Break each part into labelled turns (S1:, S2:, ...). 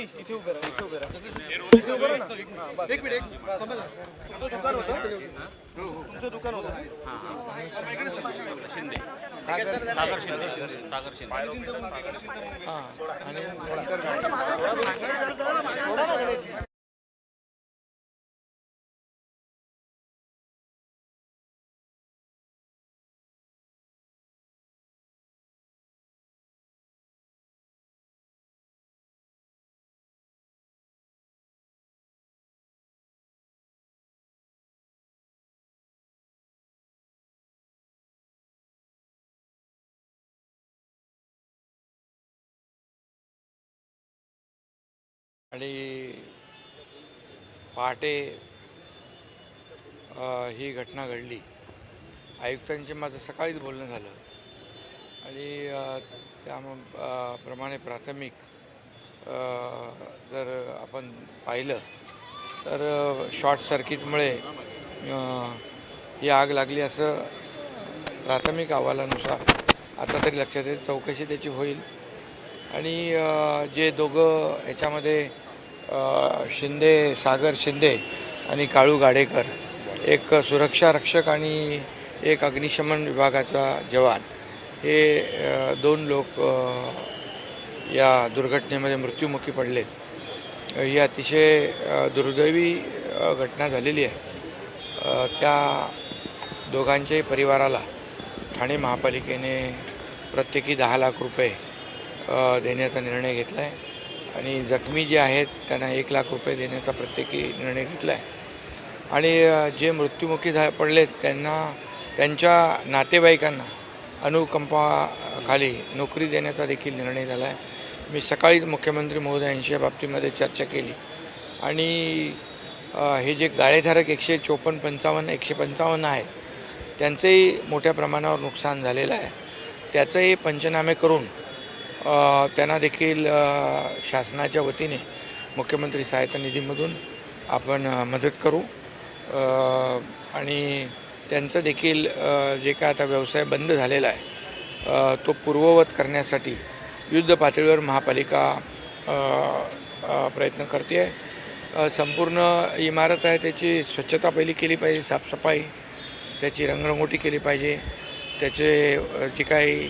S1: इथे उभे राहा, इथे उभे राहा. इथे उभं राहा ना. बस. एक मिनिट. तुमचं दुकान होतं? तुमचं दुकान होतं?
S2: शिंदे सागर शिंदे
S3: आणि पहाटे ही घटना घडली. आयुक्तांचे माझं सकाळीच बोलणं झालं आणि त्याप्रमाणे प्राथमिक जर आपण पाहिलं तर शॉर्ट सर्किटमुळे ही आग लागली असं प्राथमिक अहवालानुसार आता तरी लक्षात येईल. चौकशी त्याची होईल आणि जे दोघं याच्यामध्ये शिंदे सागर शिंदे आणि काळू गाडेकर, एक सुरक्षा रक्षक आणि एक अग्निशमन विभागाचा जवान, हे दोन लोक या दुर्घटनेमध्ये मृत्युमुखी पडलेत. ही अतिशय दुर्दैवी घटना झालेली आहे. त्या दोघांच्याही परिवाराला ठाणे महापालिकेने प्रत्येकी 10 लाख रुपये देण्याचा निर्णय घेतला आहे आणि जखमी जे आहेत त्यांना 1 लाख रुपये देण्याचा प्रत्येकी निर्णय घेतला आहे. आणि जे मृत्युमुखी पडलेत त्यांना त्यांच्या नातेवाईकांना अनुकंपाखाली नोकरी देण्याचा देखील निर्णय झाला आहे. मी सकाळीच मुख्यमंत्री महोदयांशी या बाबतीमध्ये चर्चा केली आणि हे जे गाळेधारक 154, 55, 155 आहेत त्यांचंही मोठ्या प्रमाणावर नुकसान झालेलं आहे. त्याचंही पंचनामे करून त्यांना देखील शासनाच्या वतीने मुख्यमंत्री सहायता निधीमधून आपण मदत करू आणि त्यांचं देखील जे काय आता व्यवसाय बंद झालेला आहे तो पूर्ववत करण्यासाठी युद्ध पातळीवर महापालिका प्रयत्न करते आहे. संपूर्ण इमारत आहे त्याची स्वच्छता पहिली केली पाहिजे, साफसफाई, त्याची रंगरंगोटी केली पाहिजे, त्याचे जी काही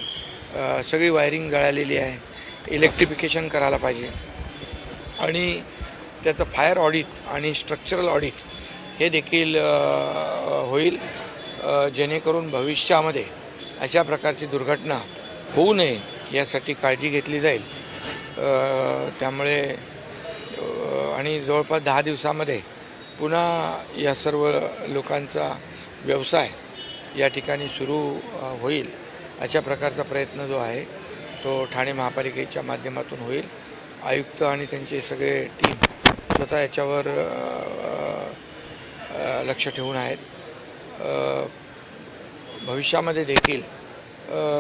S3: सगळी वायरिंग जळालेली आहे, इलेक्ट्रिफिकेशन करायला पाहिजे आणि त्याचं फायर ऑडिट आणि स्ट्रक्चरल ऑडिट हे देखील होईल, जेणेकरून भविष्यामध्ये अशा प्रकारची दुर्घटना होऊ नये यासाठी काळजी घेतली जाईल. त्यामुळे आणि जवळपास 10 दिवसामध्ये पुन्हा या सर्व लोकांचा व्यवसाय या ठिकाणी सुरू होईल अशा प्रकारचा प्रयत्न जो आहे तो ठाणे महापालिकेच्या माध्यमातून होईल. आयुक्त आणि त्यांचे सगळे टीम स्वतः याच्यावर लक्ष ठेवून आहेत. भविष्यामध्ये देखील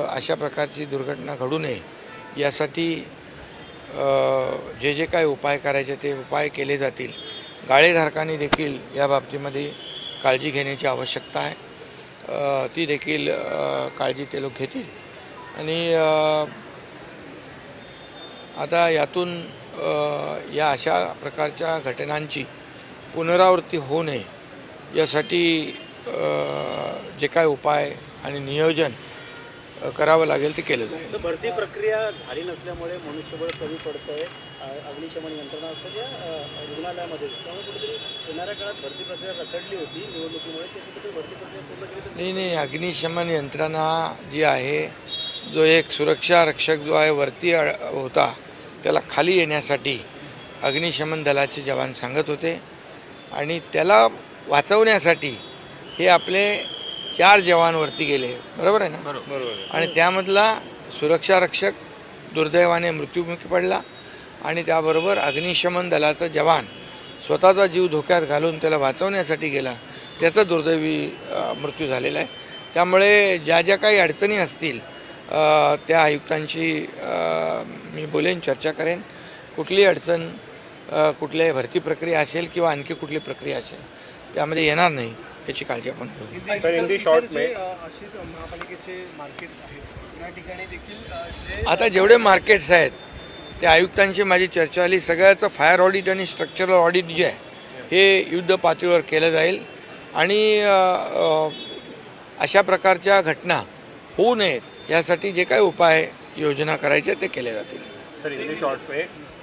S3: अशा प्रकारची दुर्घटना घडू नये यासाठी जे जे काही उपाय करायचे ते उपाय केले जातील. गाळेधारकांनी देखील या बाबतीमध्ये काळजी घेण्याची आवश्यकता आहे. ती देखील काळजी ते लोक घेतील आणि आता यातून या अशा प्रकारच्या घटनांची पुनरावृत्ती होऊ नये यासाठी जे काय उपाय आणि नियोजन करावं लागेल ते केलं जाईल.
S1: भरती प्रक्रिया झाली नसल्यामुळे मनुष्यबळ कमी पडतं आहे, अग्निशमन यंत्रणा असं या रुग्णालयामध्ये, त्यामुळे कुठेतरी येणाऱ्या काळात भरती प्रक्रिया रखडली होती निवडणुकीमुळे, ते कुठेतरी भरती प्रक्रिया पूर्ण केली.
S3: नाही, अग्निशमन यंत्रणा जी आहे, जो एक सुरक्षा रक्षक जो आहे वरती होता त्याला खाली येण्यासाठी अग्निशमन दलाचे जवान सांगत होते आणि त्याला वाचवण्यासाठी हे आपले 4 जवानवरती गेले. बरोबर आहे ना? बरोबर. आणि त्यामधला सुरक्षा रक्षक दुर्दैवाने मृत्युमुखी पडला आणि त्याबरोबर अग्निशमन दलाचा जवान स्वतःचा जीव धोक्यात घालून त्याला वाचवण्यासाठी गेला, त्याचा दुर्दैवी मृत्यू झालेला आहे. त्यामुळे ज्या ज्या काही अडचणी असतील त्या आयुक्तांशी मी बोलेन, चर्चा करेन. कुठली अडचण कुठल्याही भरती प्रक्रिया असेल किंवा आणखी कुठली प्रक्रिया असेल त्यामध्ये येणार नाही याची काळजी आपण घेऊ.
S1: महापालिकेचे मार्केट्स आहेत त्या ठिकाणी देखील
S3: आता जेवढे मार्केट्स आहेत त्या आयुक्तांशी माझी चर्चा झाली. सगळ्याचं फायर ऑडिट आणि स्ट्रक्चरल ऑडिट जे आहे हे युद्ध पातळीवर केलं जाईल आणि अशा प्रकारच्या घटना होऊ नयेत यासाठी जे काही उपाय योजना करायचे ते केले जातील.
S4: सर इतनी शॉर्ट पे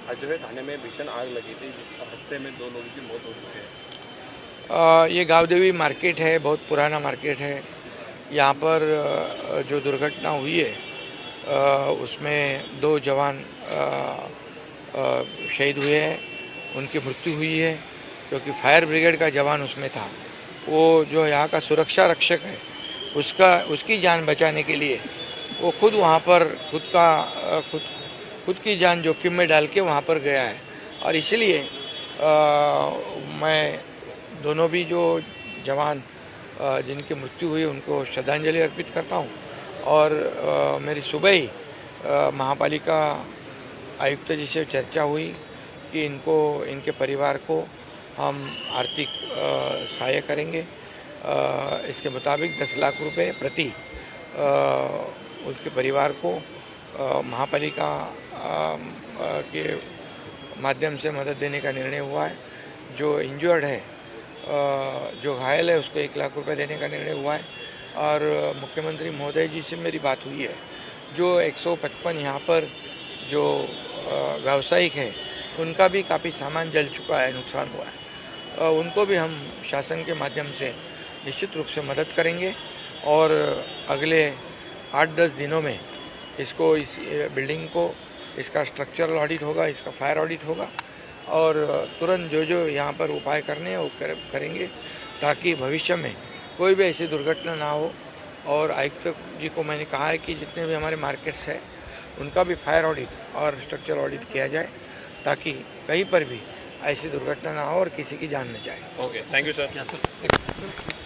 S4: आज जो है थाने में भीषण आग लगी थी जिस हादसे में 2 लोगों की मौत हो चुकी है.
S3: ये गावदेवी मार्केट है, बहुत पुराना मार्केट है. यहाँ पर जो दुर्घटना हुई है उसमें 2 जवान शहीद हुए हैं, उनकी मृत्यु हुई है क्योंकि फायर ब्रिगेड का जवान उसमें था. वो जो यहाँ का सुरक्षा रक्षक है उसकी जान बचाने के लिए वो खुद वहाँ पर खुद की जान जोखिम में डाल के वहाँ पर गया है. और इसलिए मैं दोनों भी जो जवान जिनकी मृत्यु हुई उनको श्रद्धांजलि अर्पित करता हूँ. और मेरी सुबह ही महापालिका आयुक्त जी से चर्चा हुई कि इनके परिवार को हम आर्थिक सहायता करेंगे. इसके मुताबिक 10 लाख रुपए प्रति उनके परिवार को महापालिका के माध्यम से मदद देने का निर्णय हुआ है. जो इंजर्ड है, जो घायल है, उसको 1 लाख रुपए देने का निर्णय हुआ है. और मुख्यमंत्री महोदय जी से मेरी बात हुई है. जो 155 यहाँ पर जो व्यावसायिक है उनका भी काफ़ी सामान जल चुका है, नुकसान हुआ है. उनको भी हम शासन के माध्यम से निश्चित रूप से मदद करेंगे और अगले 8-10 दिनों में इस बिल्डिंग को इसका स्ट्रक्चरल ऑडिट होगा, इसका फायर ऑडिट होगा और तुरंत जो यहाँ पर उपाय करने हैं वो करेंगे ताकि भविष्य में कोई भी ऐसी दुर्घटना ना हो. और आयुक्त जी को मैंने कहा है कि जितने भी हमारे मार्केट्स हैं उनका भी फायर ऑडिट और स्ट्रक्चरल ऑडिट किया जाए ताकि कहीं पर भी ऐसी दुर्घटना ना हो और किसी की जान न जाए.
S4: Okay, thank you sir.